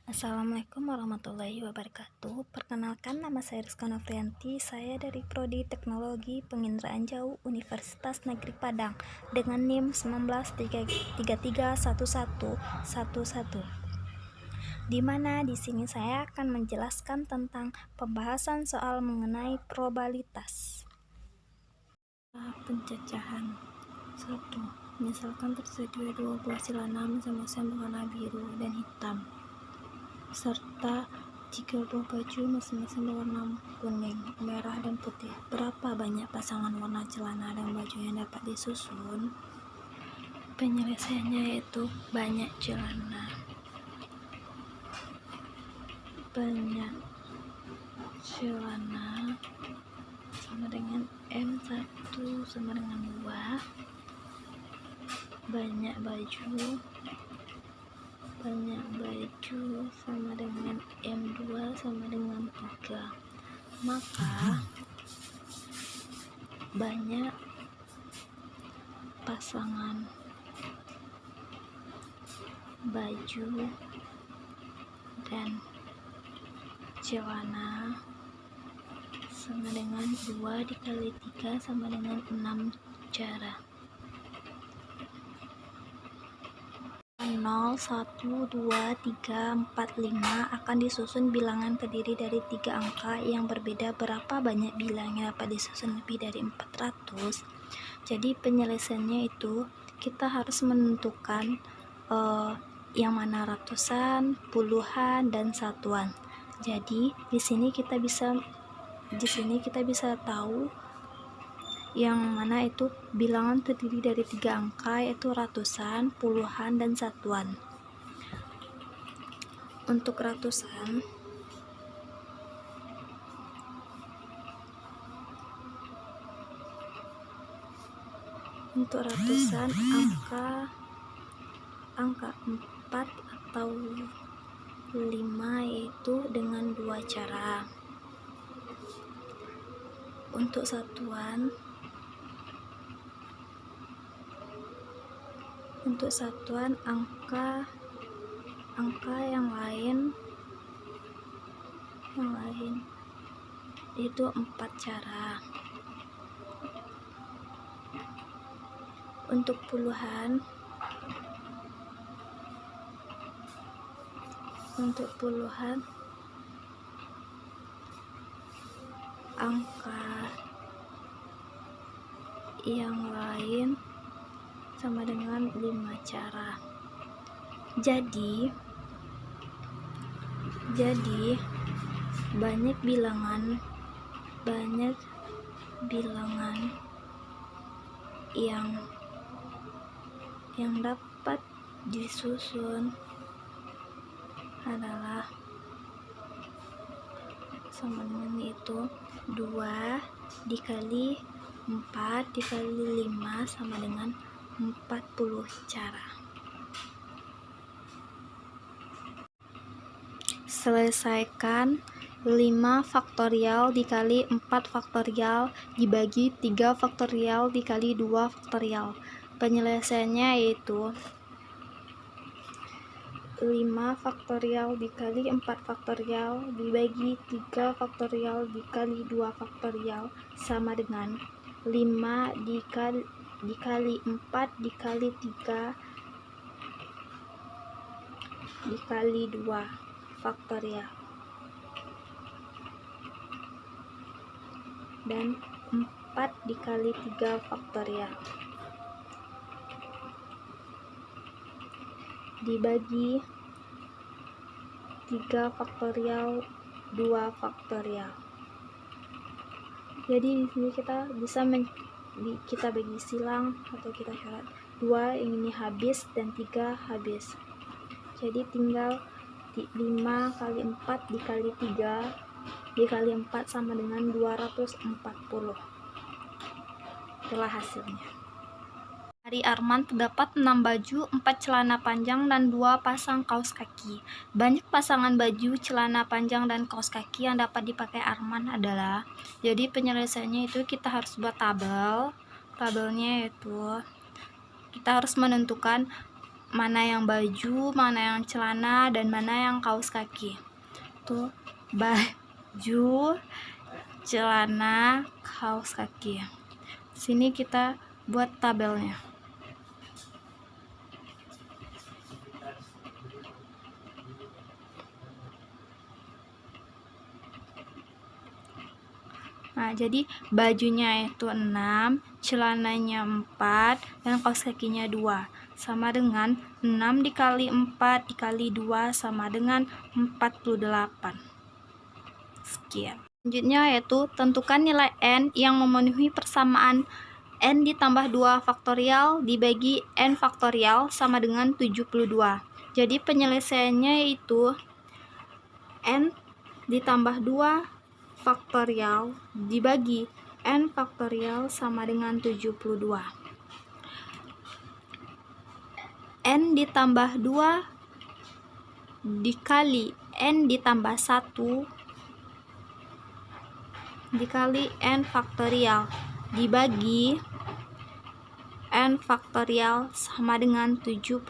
Assalamualaikum warahmatullahi wabarakatuh. Perkenalkan, nama saya Rizka Novrianti. Saya dari Prodi Teknologi Penginderaan Jauh Universitas Negeri Padang dengan NIM 19331111, di mana di sini saya akan menjelaskan tentang pembahasan soal mengenai probabilitas. Pencacahan 1. Misalkan tersedia dua buah celana masing-masing berwarna biru dan hitam, serta 3 buah baju masing-masing berwarna kuning, merah, dan putih. Berapa banyak pasangan warna celana dan baju yang dapat disusun? Penyelesaiannya yaitu banyak celana sama dengan M1 sama dengan 2, banyak baju sama dengan M2 sama dengan 3. Maka banyak pasangan baju dan celana sama dengan 2 dikali 3 sama dengan 6 cara. 0, 1, 2, 3, 4, 5 akan disusun bilangan terdiri dari 3 angka yang berbeda. Berapa banyak bilang yang dapat disusun lebih dari 400? Jadi penyelesaiannya itu kita harus menentukan yang mana ratusan, puluhan, dan satuan. Jadi di sini kita bisa tahu yang mana itu bilangan terdiri dari 3 angka, yaitu ratusan, puluhan, dan satuan. Untuk ratusan, angka 4 atau 5 yaitu dengan 2 cara. Untuk satuan angka yang lain itu 4 cara. Untuk puluhan angka yang lain sama dengan 5 cara. Jadi banyak bilangan yang dapat disusun adalah sama dengan itu 2 dikali 4 dikali 5 sama dengan 40 cara. Selesaikan 5 faktorial dikali 4 faktorial dibagi 3 faktorial dikali 2 faktorial. Penyelesaiannya yaitu 5 faktorial dikali 4 faktorial dibagi 3 faktorial dikali 2 faktorial sama dengan 5 dikali 4 dikali 3 dikali 2 faktorial dan 4 dikali 3 faktorial dibagi 3 faktorial 2 faktorial. Jadi di sini kita bisa kita bagi silang atau kita coret 2 yang ini habis dan 3 habis. Jadi tinggal 5 kali 4 dikali 3 dikali 4 sama dengan 240. Itulah hasilnya. Dari Arman terdapat 6 baju, 4 celana panjang, dan 2 pasang kaos kaki. Banyak pasangan baju, celana panjang, dan kaos kaki yang dapat dipakai Arman adalah. Jadi penyelesaiannya itu kita harus buat tabel. Tabelnya yaitu kita harus menentukan mana yang baju, mana yang celana, dan mana yang kaos kaki. Tuh, baju, celana, kaos kaki. Sini kita buat tabelnya. Nah, jadi bajunya itu 6, celananya 4, dan kaos kakinya 2. Sama dengan 6 dikali 4 dikali 2 sama dengan 48. Sekian. Selanjutnya yaitu tentukan nilai N yang memenuhi persamaan N ditambah 2 faktorial dibagi N faktorial sama dengan 72. Jadi penyelesaiannya yaitu N ditambah 2 faktorial dibagi N faktorial sama dengan 72. N ditambah 2 dikali N ditambah 1 dikali N faktorial dibagi N faktorial sama dengan 72.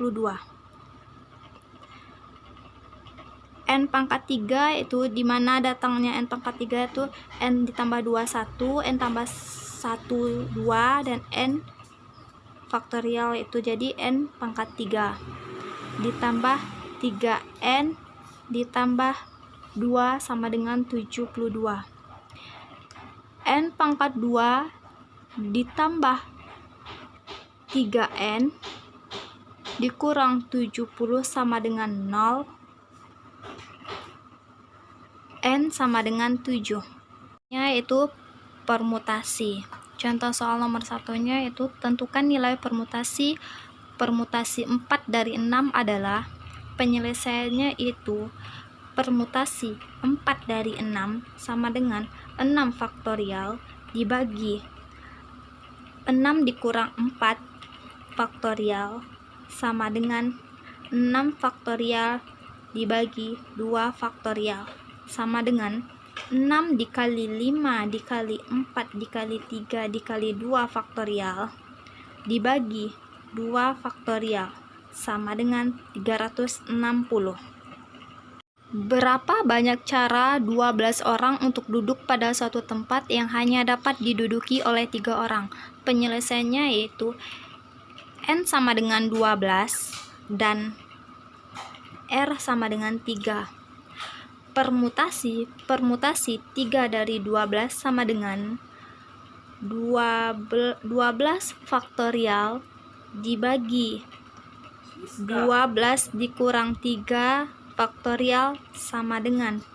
N pangkat 3 itu dimana datangnya N pangkat 3 itu N ditambah 2 1, N tambah 1 2, dan N faktorial itu jadi N pangkat 3 ditambah 3N ditambah 2 sama dengan 72. N pangkat 2 ditambah 3N dikurang 70 sama dengan 0. N sama dengan 7, yaitu permutasi. Contoh soal nomor satunya itu tentukan nilai permutasi 4 dari 6 adalah penyelesaiannya itu permutasi 4 dari 6 sama dengan 6 faktorial dibagi 6 dikurang 4 faktorial sama dengan 6 faktorial dibagi 2 faktorial sama dengan 6 dikali 5 dikali 4 dikali 3 dikali 2 faktorial dibagi 2 faktorial sama dengan 360. Berapa banyak cara 12 orang untuk duduk pada suatu tempat yang hanya dapat diduduki oleh 3 orang? Penyelesaiannya yaitu N sama dengan 12 dan R sama dengan 3. Permutasi 3 dari 12 sama dengan 12 faktorial dibagi 12 dikurang 3 faktorial sama dengan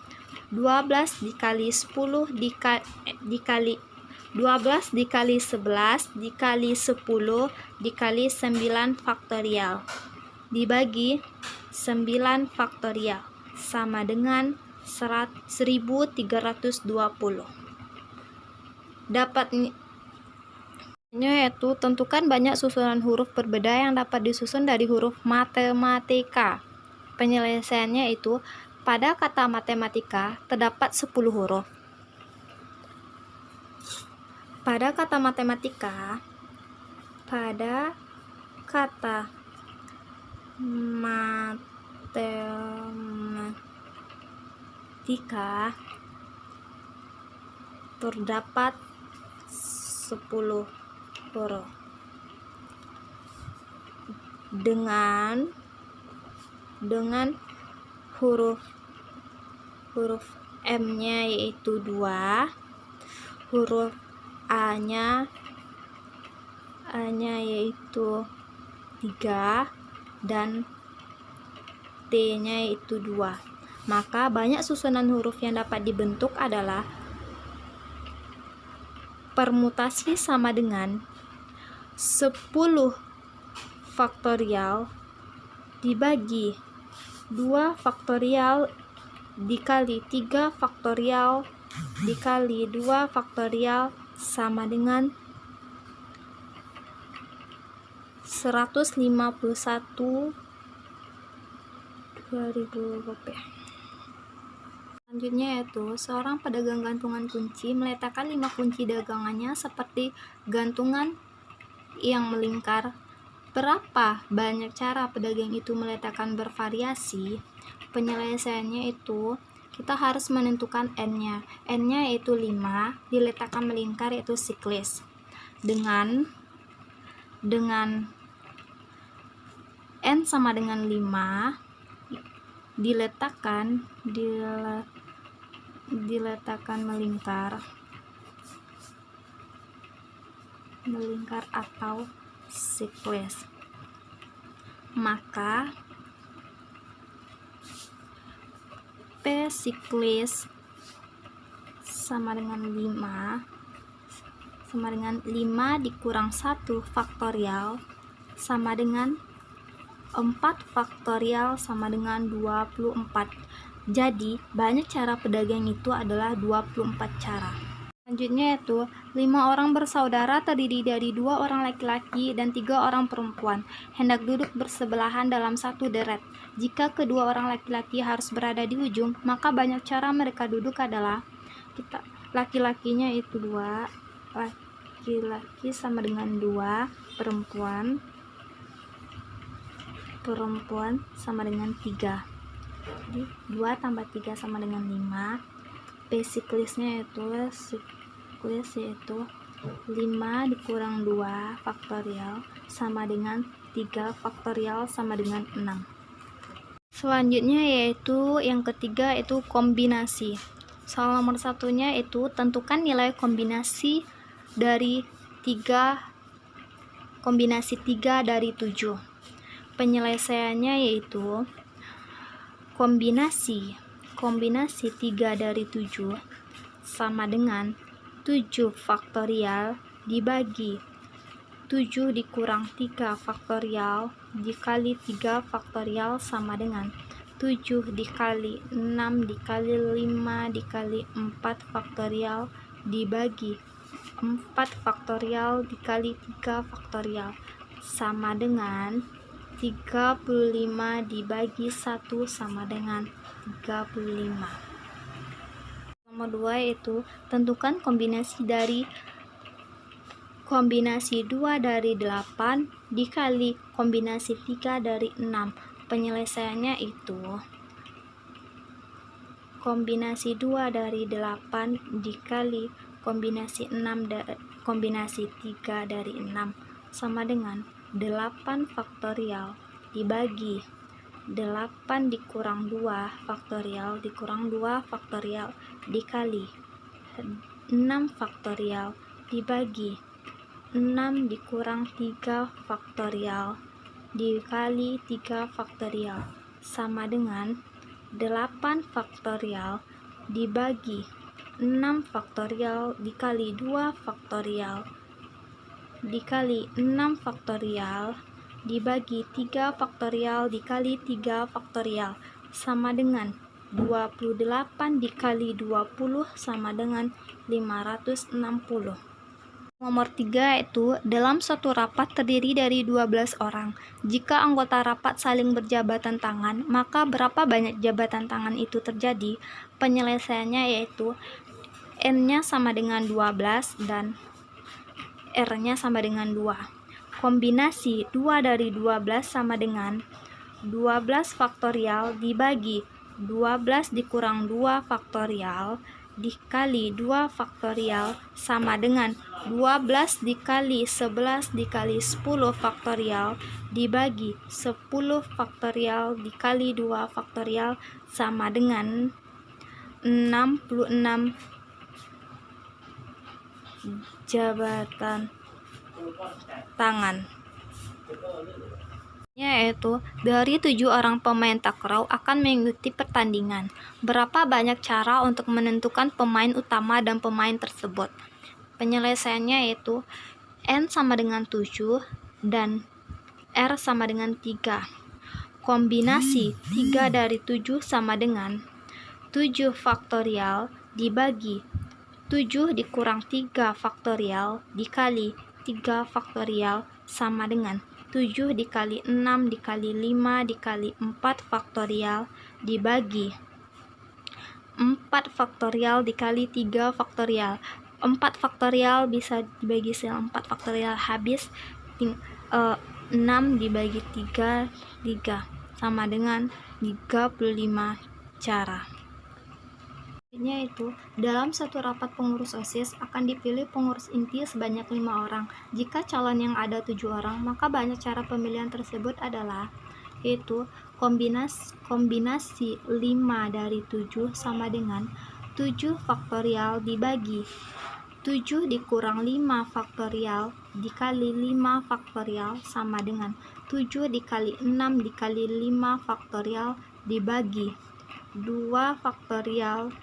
12 dikali 10 dikali 12 dikali 11 dikali 10 dikali 9 faktorial dibagi 9 faktorial sama dengan 1320. Dapatnya yaitu tentukan banyak susunan huruf berbeda yang dapat disusun dari huruf matematika. Penyelesaiannya itu pada kata matematika terdapat 10 huruf. Pada kata matematika, terdapat 10 huruf dengan huruf M-nya yaitu 2, huruf A-nya yaitu 3, dan T-nya yaitu 2. Maka banyak susunan huruf yang dapat dibentuk adalah permutasi sama dengan 10 faktorial dibagi 2 faktorial dikali 3 faktorial dikali 2 faktorial sama dengan 151 2000 rupiah. Selanjutnya yaitu seorang pedagang gantungan kunci meletakkan 5 kunci dagangannya seperti gantungan yang melingkar. Berapa banyak cara pedagang itu meletakkan bervariasi? Penyelesaiannya itu kita harus menentukan n-nya. N-nya yaitu 5, diletakkan melingkar yaitu siklis. Dengan n sama dengan 5 diletakkan melingkar atau siklis, maka P siklis sama dengan 5 dikurang 1 faktorial sama dengan 4 faktorial sama dengan 24. Jadi banyak cara pedagang itu adalah 24 cara. Selanjutnya yaitu 5 orang bersaudara terdiri dari 2 orang laki-laki dan 3 orang perempuan hendak duduk bersebelahan dalam satu deret. Jika kedua orang laki-laki harus berada di ujung, maka banyak cara mereka duduk adalah laki-lakinya itu 2, laki-laki sama dengan 2, perempuan sama dengan 3. Jadi 2 tambah 3 sama dengan 5. P siklisnya yaitu 5 dikurang 2 faktorial sama dengan 3 faktorial sama dengan 6. Selanjutnya yaitu yang ketiga itu kombinasi. Soal nomor satunya itu tentukan nilai kombinasi dari 3 dari 7. Penyelesaiannya yaitu kombinasi 3 dari 7 sama dengan 7 faktorial dibagi 7 dikurang 3 faktorial dikali 3 faktorial sama dengan 7 dikali 6 dikali 5 dikali 4 faktorial dibagi 4 faktorial dikali 3 faktorial sama dengan 35 dibagi 1 sama dengan 35. Nomor 2 yaitu tentukan kombinasi 2 dari 8 dikali kombinasi 3 dari 6. Penyelesaiannya itu kombinasi 2 dari 8 dikali kombinasi 3 dari 6 sama dengan 8 faktorial dibagi 8 dikurang 2 faktorial dikurang 2 faktorial dikali 6 faktorial dibagi 6 dikurang 3 faktorial dikali 3 faktorial sama dengan 8 faktorial dibagi 6 faktorial dikali 2 faktorial dikali 6 faktorial dibagi 3 faktorial dikali 3 faktorial sama dengan 28 dikali 20 sama dengan 560. Nomor 3 itu dalam suatu rapat terdiri dari 12 orang. Jika anggota rapat saling berjabatan tangan, maka berapa banyak jabatan tangan itu terjadi? Penyelesaiannya yaitu N-nya sama dengan 12 dan R-nya sama dengan 2. Kombinasi 2 dari 12 sama dengan 12 faktorial dibagi 12 dikurang 2 faktorial dikali 2 faktorial sama dengan 12 dikali 11 dikali 10 faktorial dibagi 10 faktorial dikali 2 faktorial sama dengan 66 jabatan tangan. Yaitu dari 7 orang pemain takraw akan mengikuti pertandingan. Berapa banyak cara untuk menentukan pemain utama dan pemain tersebut? Penyelesaiannya yaitu N sama dengan 7 dan R sama dengan 3. Kombinasi 3 dari 7 sama dengan 7 faktorial dibagi 7 dikurang 3 faktorial dikali 3 faktorial sama dengan 7 dikali 6 dikali 5 dikali 4 faktorial dibagi 4 faktorial dikali 3 faktorial. 4 faktorial bisa dibagi 4 faktorial habis. 6 dibagi 3 sama dengan 35 cara. Yaitu dalam satu rapat pengurus OSIS akan dipilih pengurus inti sebanyak 5 orang. Jika calon yang ada 7 orang, maka banyak cara pemilihan tersebut adalah yaitu kombinasi 5 dari 7 sama dengan 7 faktorial dibagi 7 dikurang 5 faktorial dikali 5 faktorial sama dengan 7 dikali 6 dikali 5 faktorial dibagi 2 faktorial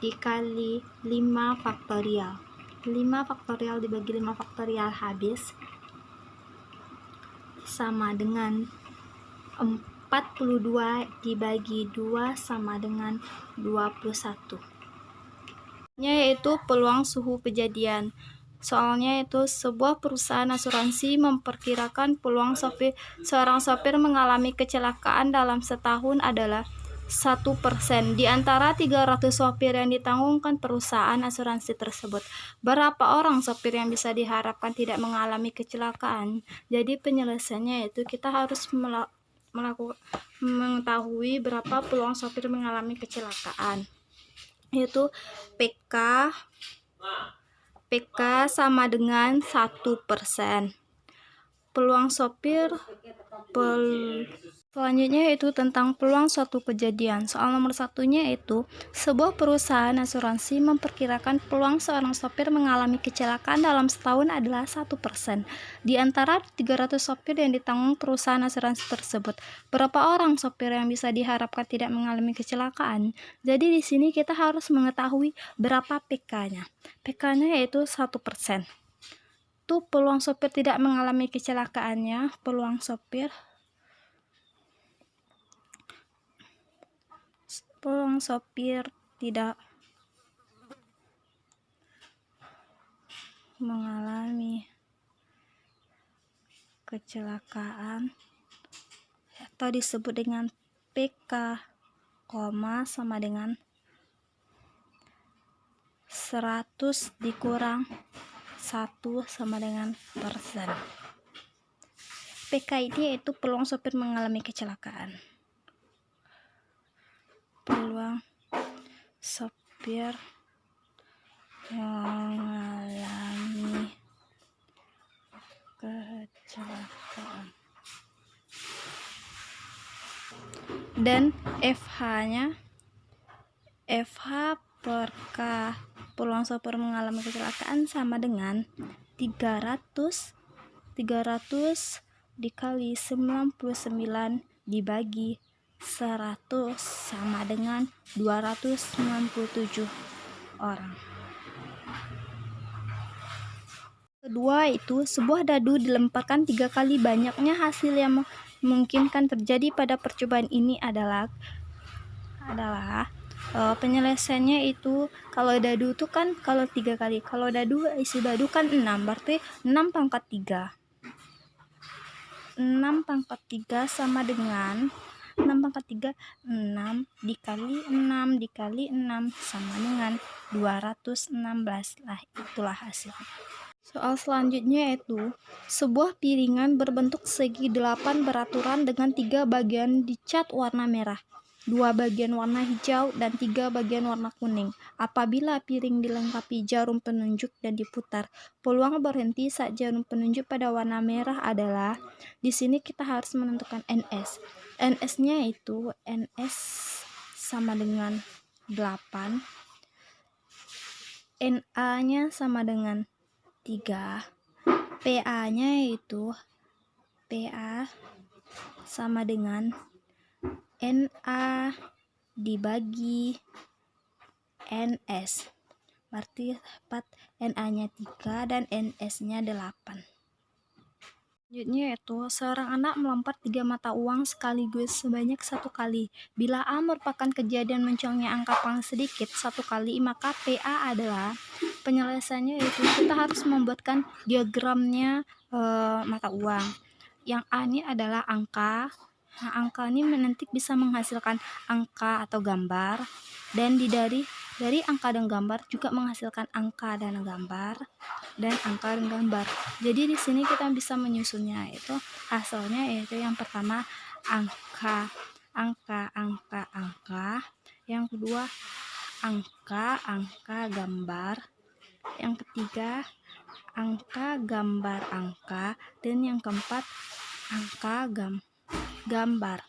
dikali 5 faktorial. 5 faktorial dibagi 5 faktorial habis sama dengan 42 dibagi 2 sama dengan 21. Yaitu peluang suhu kejadian. Soalnya itu sebuah perusahaan asuransi memperkirakan peluang seorang sopir mengalami kecelakaan dalam setahun adalah 1% di antara 300 sopir yang ditanggungkan perusahaan asuransi tersebut. Berapa orang sopir yang bisa diharapkan tidak mengalami kecelakaan? Jadi penyelesaiannya itu kita harus mengetahui berapa peluang sopir mengalami kecelakaan. Yaitu PK sama dengan 1%. Peluang sopir selanjutnya itu tentang peluang suatu kejadian. Soal nomor satunya itu sebuah perusahaan asuransi memperkirakan peluang seorang sopir mengalami kecelakaan dalam setahun adalah 1%. Di antara 300 sopir yang ditanggung perusahaan asuransi tersebut, berapa orang sopir yang bisa diharapkan tidak mengalami kecelakaan? Jadi di sini kita harus mengetahui berapa PK-nya. PK-nya yaitu 1%. Itu peluang sopir tidak mengalami kecelakaannya, peluang sopir tidak mengalami kecelakaan atau disebut dengan PK, sama dengan 100 dikurang 1 sama dengan persen. PK ini yaitu peluang sopir mengalami kecelakaan. Peluang sopir mengalami kecelakaan. Dan FH-nya FH per K peluang sopir mengalami kecelakaan sama dengan 300 dikali 99 dibagi 100 sama dengan 297 orang. Kedua itu sebuah dadu dilemparkan 3 kali. Banyaknya hasil yang memungkinkan terjadi pada percobaan ini adalah penyelesaiannya itu kalau dadu itu kan kalau 3 kali, kalau isi dadu kan 6, berarti 6 pangkat 3 sama dengan 6 pangkat 3 6 dikali 6 dikali 6 sama dengan 216. Lah itulah hasilnya. Soal selanjutnya yaitu sebuah piringan berbentuk segi 8 beraturan dengan 3 bagian dicat warna merah, 2 bagian warna hijau, dan 3 bagian warna kuning. Apabila piring dilengkapi jarum penunjuk dan diputar, peluang berhenti saat jarum penunjuk pada warna merah adalah, di sini kita harus menentukan NS. NS-nya itu NS sama dengan 8, NA-nya sama dengan 3, PA-nya itu PA sama dengan NA dibagi NS, berarti dapat NA-nya 3 dan NS-nya 8. Selanjutnya yaitu seorang anak melempar 3 mata uang sekaligus sebanyak 1 kali. Bila A merupakan kejadian munculnya angka paling sedikit 1 kali, maka PA adalah, penyelesaiannya yaitu kita harus membuatkan diagramnya mata uang. Yang A ini adalah angka. Nah, angka ini nanti bisa menghasilkan angka atau gambar, dan dari Dari angka dan gambar juga menghasilkan angka dan gambar dan angka dan gambar. Jadi di sini kita bisa menyusunnya, itu hasilnya yaitu yang pertama angka, yang kedua angka, gambar, yang ketiga angka, gambar, angka, dan yang keempat angka, gambar.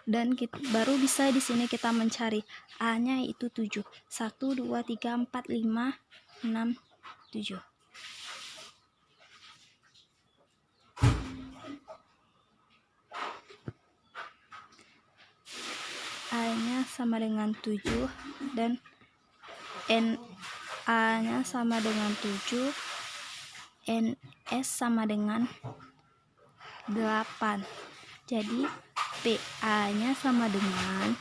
Dan baru bisa di sini kita mencari A-nya itu 7. 1 2 3 4 5 6 7. A-nya sama dengan 7 dan A-nya sama dengan 7, NS sama dengan 8. Jadi PA-nya sama dengan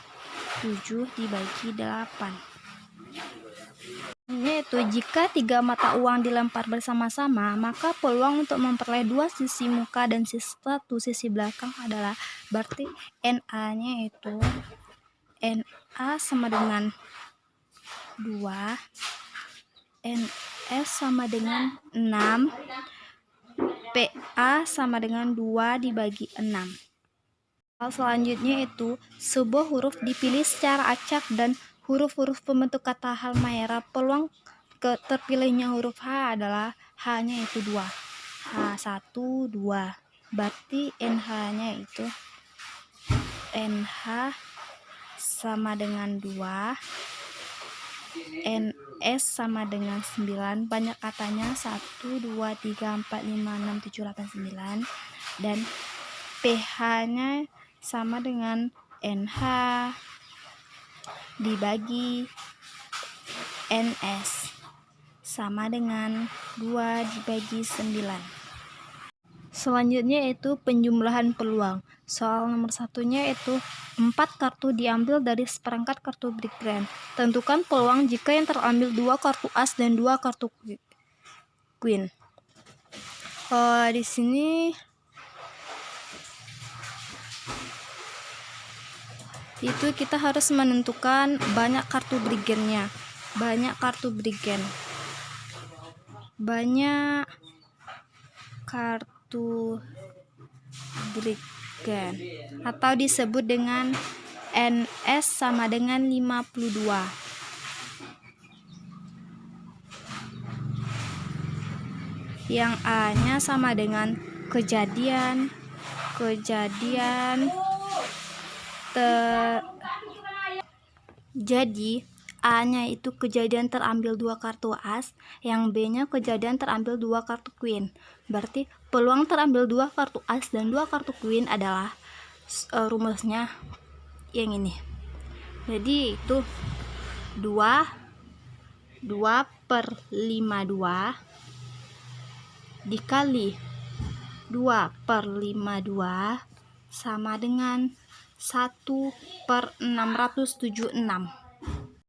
7 dibagi 8. Yaitu jika 3 mata uang dilempar bersama-sama, maka peluang untuk memperoleh 2 sisi muka dan 1 sisi belakang adalah, berarti NA-nya itu NA sama dengan 2, NS sama dengan 6, PA sama dengan 2 dibagi 6. Hal selanjutnya itu sebuah huruf dipilih secara acak dan huruf-huruf pembentuk kata halmahera. Peluang terpilihnya huruf H adalah H-nya itu 2. H1 2. Berarti NH-nya itu NH sama dengan 2, NS sama dengan 9, banyak katanya 1 2 3 4 5 6 7 8 9, dan PH-nya sama dengan NH dibagi NS sama dengan 2 dibagi 9. Selanjutnya itu penjumlahan peluang. Soal nomor satunya itu 4 kartu diambil dari seperangkat kartu Big Grand. Tentukan peluang jika yang terambil 2 kartu as dan 2 kartu queen. Di sini itu kita harus menentukan banyak kartu brigandnya. Banyak kartu brigand atau disebut dengan NS sama dengan 52. Yang A-nya sama dengan kejadian jadi A-nya itu kejadian terambil 2 kartu as, yang B-nya kejadian terambil 2 kartu queen. Berarti peluang terambil 2 kartu as dan 2 kartu queen adalah rumusnya yang ini. Jadi itu 2 per 52 dikali 2 per 52 sama dengan 1 per 676.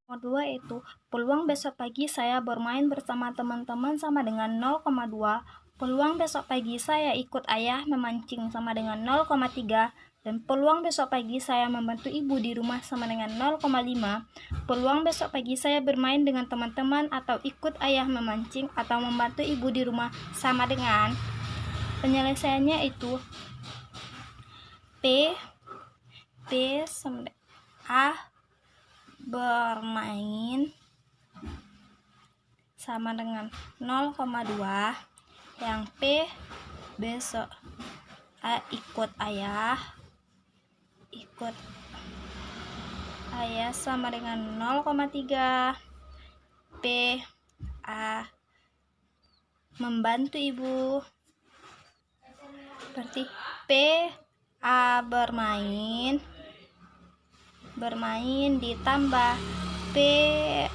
Nomor 2 itu peluang besok pagi saya bermain bersama teman-teman sama dengan 0,2. Peluang besok pagi saya ikut ayah memancing sama dengan 0,3. Dan peluang besok pagi saya membantu ibu di rumah sama dengan 0,5. Peluang besok pagi saya bermain dengan teman-teman atau ikut ayah memancing atau membantu ibu di rumah sama dengan, penyelesaiannya itu P sama A bermain sama dengan 0,2, yang P besok A ikut ayah sama dengan 0,3, P A membantu ibu, berarti P A bermain ditambah P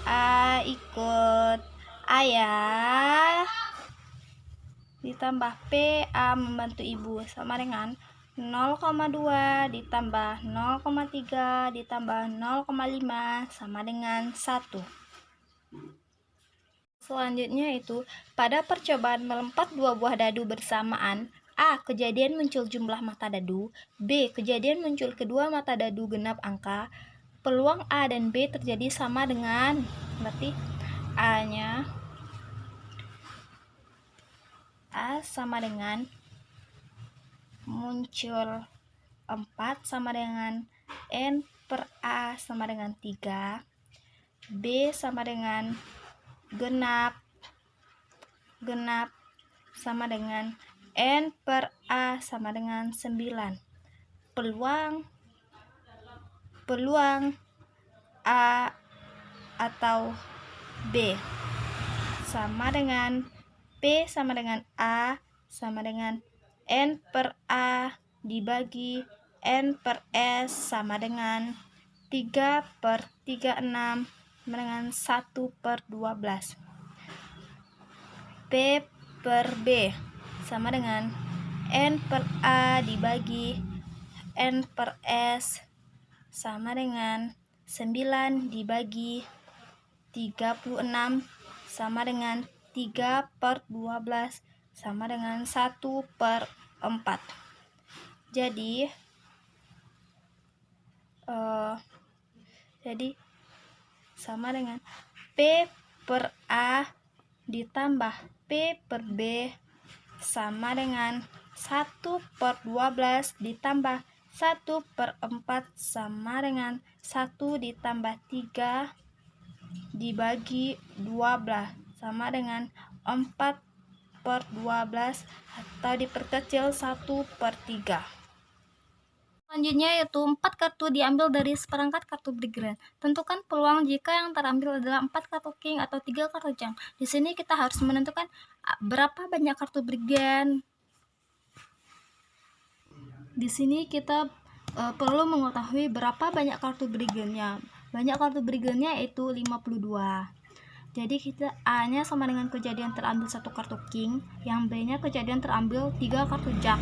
A ikut ayah ditambah P A membantu ibu sama dengan 0,2 ditambah 0,3 ditambah 0,5 sama dengan 1. Selanjutnya itu pada percobaan melempar 2 buah dadu bersamaan, A. Kejadian muncul jumlah mata dadu. B. Kejadian muncul kedua mata dadu genap angka. Peluang A dan B terjadi sama dengan, berarti A sama dengan muncul 4 sama dengan N per A sama dengan 3. B sama dengan genap sama dengan N per A sama dengan 9. Peluang A atau B sama dengan P sama dengan A sama dengan N per A dibagi N per S sama dengan 3 per 36 sama dengan 1 per 12. P per B sama dengan N per A dibagi N per S sama dengan 9 dibagi 36 sama dengan 3 per 12 sama dengan 1 per 4. Jadi sama dengan P per A ditambah P per B sama dengan 1 per 12 ditambah 1 per 4 sama dengan 1 ditambah 3 dibagi 12 sama dengan 4 per 12 atau diperkecil 1 per 3. Selanjutnya yaitu 4 kartu diambil dari seperangkat kartu Briggrand. Tentukan peluang jika yang terambil adalah 4 kartu King atau 3 kartu Jang. Di sini kita harus menentukan berapa banyak kartu Brigand. Di sini kita perlu mengetahui berapa banyak kartu Brigandnya. Banyak kartu Brigandnya yaitu 52. Jadi kita A-nya sama dengan kejadian terambil 1 kartu King, yang B-nya kejadian terambil 3 kartu Jack.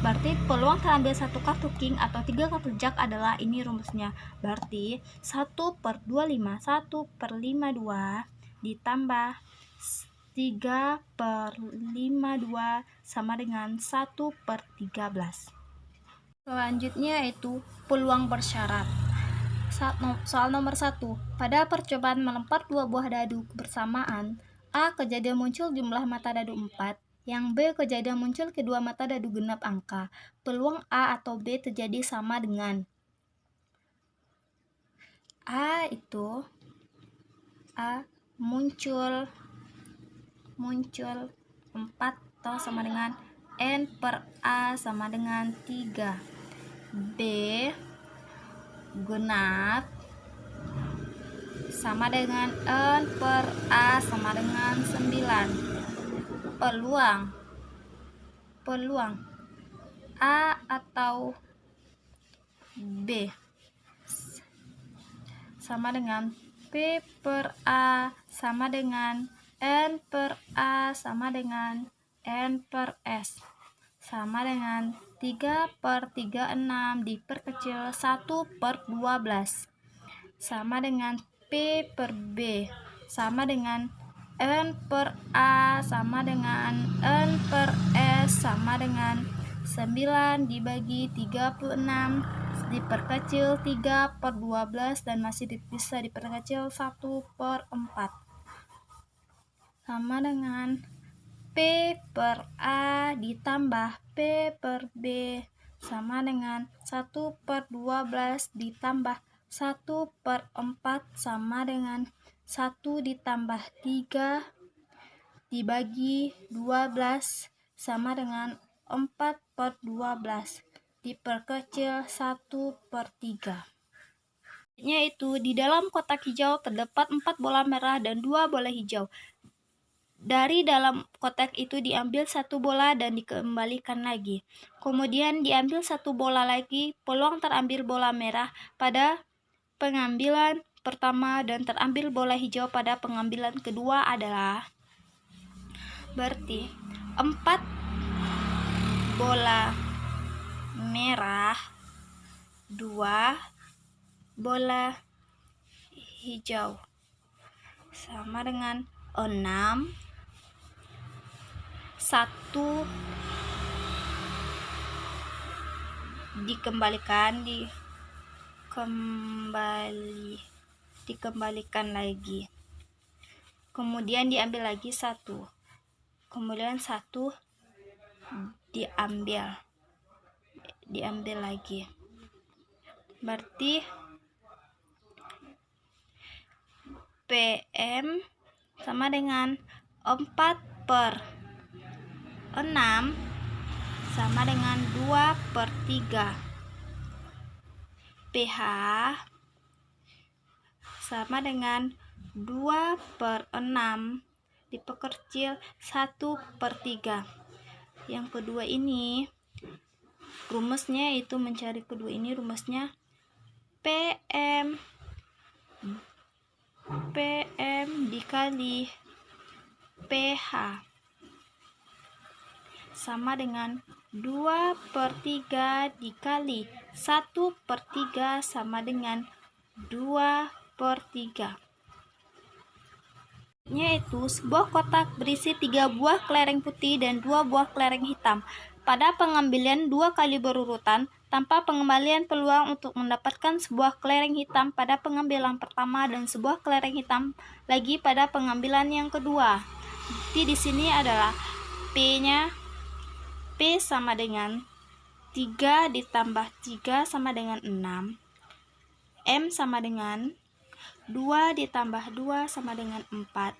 Berarti peluang terambil 1 kartu King atau 3 kartu Jack adalah ini rumusnya. Berarti 1 per 25, 1 per 52 ditambah 3 per 52 sama dengan 1 per 13. Selanjutnya yaitu peluang bersyarat. Soal nomor 1. Pada percobaan melempar 2 buah dadu bersamaan, A. Kejadian muncul jumlah mata dadu 4, yang B. Kejadian muncul kedua mata dadu genap angka. Peluang A atau B terjadi sama dengan A itu muncul 4 atau sama dengan N per A sama dengan 3. B genap sama dengan N per A sama dengan 9. Peluang A atau B sama dengan P per A sama dengan N per A sama dengan N per S sama dengan 3 per 36 diperkecil 1 per 12 sama dengan P per B sama dengan N per A sama dengan N per S sama dengan 9 dibagi 36 diperkecil 3 per 12 dan masih bisa diperkecil 1 per 4 sama dengan P per A ditambah P per B sama dengan 1 per 12 ditambah 1 per 4 sama dengan 1 ditambah 3 dibagi 12 sama dengan 4 per 12 diperkecil 1 per 3. Yaitu di dalam kotak hijau terdapat 4 bola merah dan 2 bola hijau. Dari dalam kotak itu diambil 1 bola dan dikembalikan lagi. Kemudian diambil 1 bola lagi. Peluang terambil bola merah pada pengambilan pertama dan terambil bola hijau pada pengambilan kedua adalah, berarti 4 bola merah, 2 bola hijau sama dengan 6. 1 dikembalikan lagi. Kemudian diambil lagi 1. Kemudian 1 diambil lagi. Berarti PM sama dengan 4/6 sama dengan 2/3. PH sama dengan 2/6 diperkecil 1/3. Yang kedua ini rumusnya itu mencari kedua ini rumusnya PM dikali PH sama dengan 2/3 dikali 1/3 sama dengan 2/3. Yaitu sebuah kotak berisi 3 buah kelereng putih dan 2 buah kelereng hitam. Pada pengambilan 2 kali berurutan, tanpa pengembalian peluang untuk mendapatkan sebuah kelereng hitam pada pengambilan pertama dan sebuah kelereng hitam lagi pada pengambilan yang kedua. Jadi di sini adalah P-nya, P sama dengan 3 ditambah 3 sama dengan 6. M sama dengan 2 ditambah 2 sama dengan 4.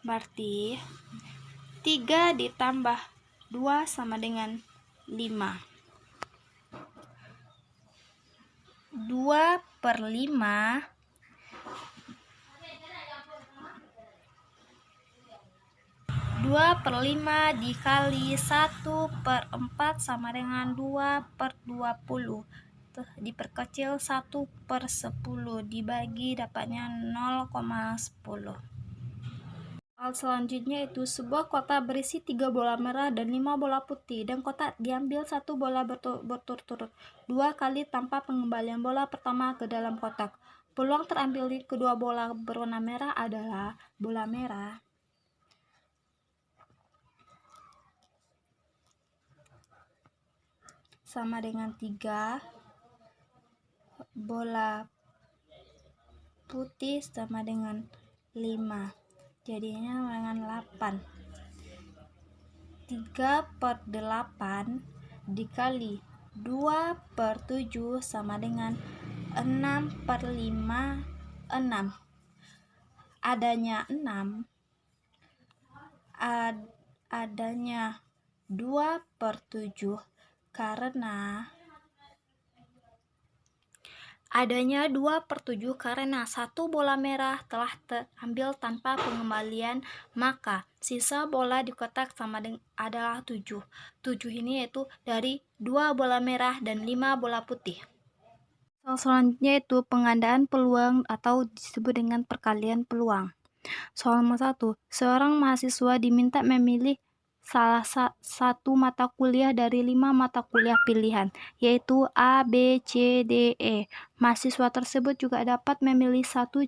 Berarti 3 ditambah 2 sama dengan 5. 2/5 dikali 1/4 sama dengan 2/20. Diperkecil 1/10 dibagi dapatnya 0,10. Soal selanjutnya itu sebuah kotak berisi 3 bola merah dan 5 bola putih, dan kotak diambil 1 bola berturut-turut 2 kali tanpa pengembalian bola pertama ke dalam kotak. Peluang terambil kedua bola berwarna merah adalah bola merah sama dengan 3, bola putih sama dengan 5. Jadinya dengan 8. 3/8 dikali 2/7 sama dengan 6/5. 6. Adanya 6, adanya 2/7 karena satu bola merah telah terambil tanpa pengembalian, maka sisa bola di kotak sama dengan adalah 7. 7 ini yaitu dari 2 bola merah dan 5 bola putih. Soal selanjutnya itu pengandaan peluang atau disebut dengan perkalian peluang. Soal nomor 1, seorang mahasiswa diminta memilih salah satu mata kuliah dari 5 mata kuliah pilihan, yaitu A, B, C, D, E. Mahasiswa tersebut juga dapat memilih satu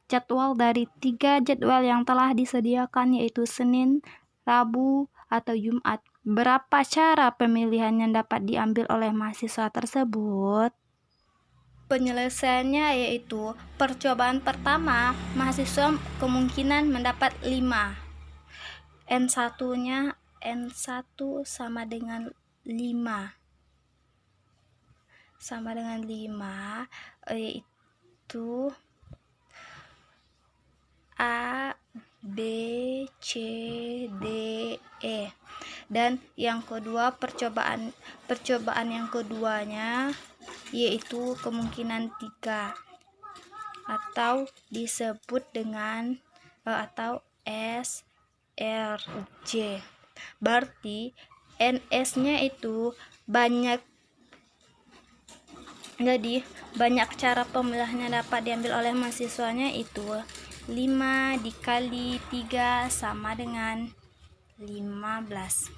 jadwal dari 3 jadwal yang telah disediakan, yaitu Senin, Rabu, atau Jumat. Berapa cara pemilihan yang dapat diambil oleh mahasiswa tersebut? Penyelesaiannya yaitu percobaan pertama, mahasiswa kemungkinan mendapat 5. N1-nya N1 sama dengan 5. Yaitu A, B, C, D, E. Dan yang kedua percobaan yang keduanya yaitu kemungkinan 3 atau disebut dengan atau SRJ. Berarti NS-nya itu banyak. Jadi banyak cara pemilihannya dapat diambil oleh mahasiswanya itu 5 dikali 3 sama dengan 15.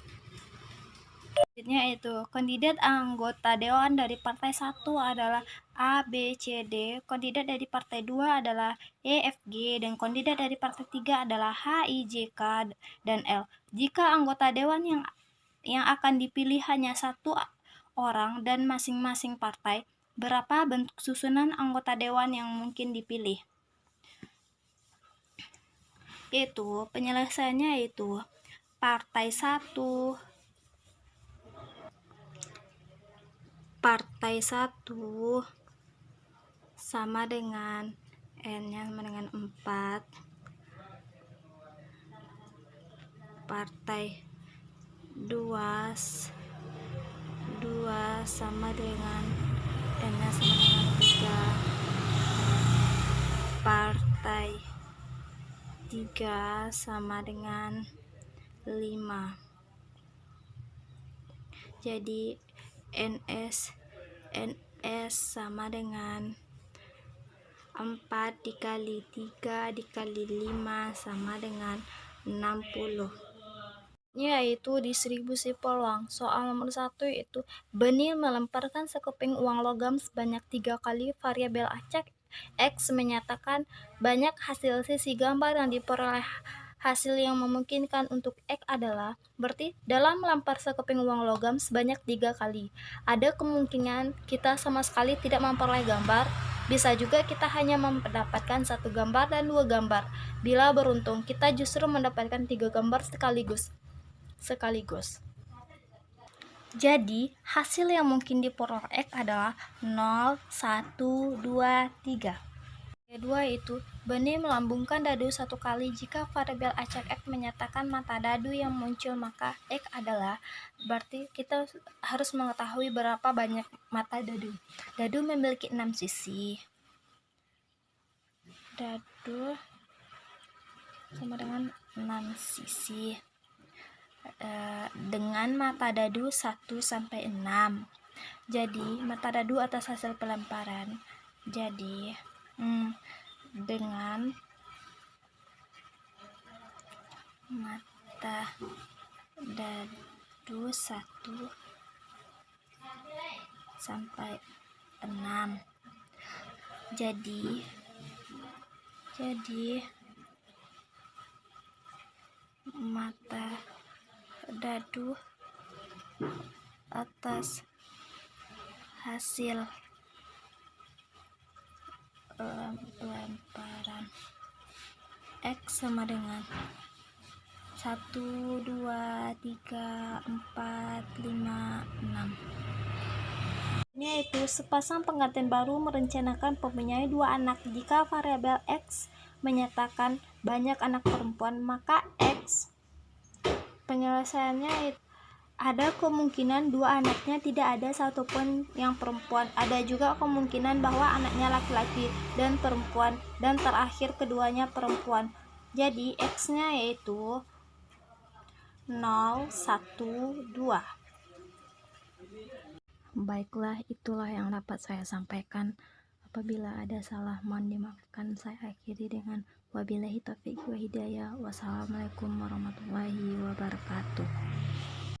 Selanjutnya itu kandidat anggota dewan dari partai 1 adalah A, B, C, D. Kandidat dari partai 2 adalah E, F, G, dan kandidat dari partai 3 adalah H, I, J, K, dan L. Jika anggota dewan yang akan dipilih hanya satu orang dan masing-masing partai, berapa bentuk susunan anggota dewan yang mungkin dipilih? Itu penyelesaiannya itu partai 1 sama dengan N-nya sama dengan 4, partai 2 sama dengan N-nya sama dengan 3, partai 3 sama dengan 5. Jadi NS sama dengan 4 dikali 3 dikali 5 sama dengan 60, yaitu distribusi peluang. Soal nomor 1 itu Beni melemparkan sekeping uang logam sebanyak 3 kali. Variabel acak X menyatakan banyak hasil sisi gambar yang diperoleh. Hasil yang memungkinkan untuk X adalah, berarti dalam melempar sekeping uang logam sebanyak 3 kali, ada kemungkinan kita sama sekali tidak memperoleh gambar. Bisa juga kita hanya mendapatkan 1 gambar dan 2 gambar. Bila beruntung, kita justru mendapatkan 3 gambar sekaligus. Jadi, hasil yang mungkin diperoleh X adalah 0, 1, 2, 3. Kedua itu, Beni melambungkan dadu 1 kali. Jika variabel acak X menyatakan mata dadu yang muncul, maka X adalah, berarti kita harus mengetahui berapa banyak mata dadu. Dadu memiliki 6 sisi. Dadu sama dengan 6 sisi. Dengan mata dadu 1 sampai 6. Jadi, mata dadu atas hasil pelemparan. Jadi, dengan mata dadu 1 sampai 6. Jadi mata dadu atas hasil pelemparan X sama dengan 1, 2, 3, 4, 5, 6. Yaitu sepasang pengantin baru merencanakan mempunyai 2 anak. Jika variabel X menyatakan banyak anak perempuan, maka X penyelesaiannya ada kemungkinan 2 anaknya tidak ada satupun yang perempuan. Ada juga kemungkinan bahwa anaknya laki-laki dan perempuan, dan terakhir keduanya perempuan. Jadi X-nya yaitu 0, 1, 2. Baiklah, itulah yang dapat saya sampaikan. Apabila ada salah, mohon dimaafkan. Saya akhiri dengan wabillahi taufiq wa hidayah. Wassalamualaikum warahmatullahi wabarakatuh.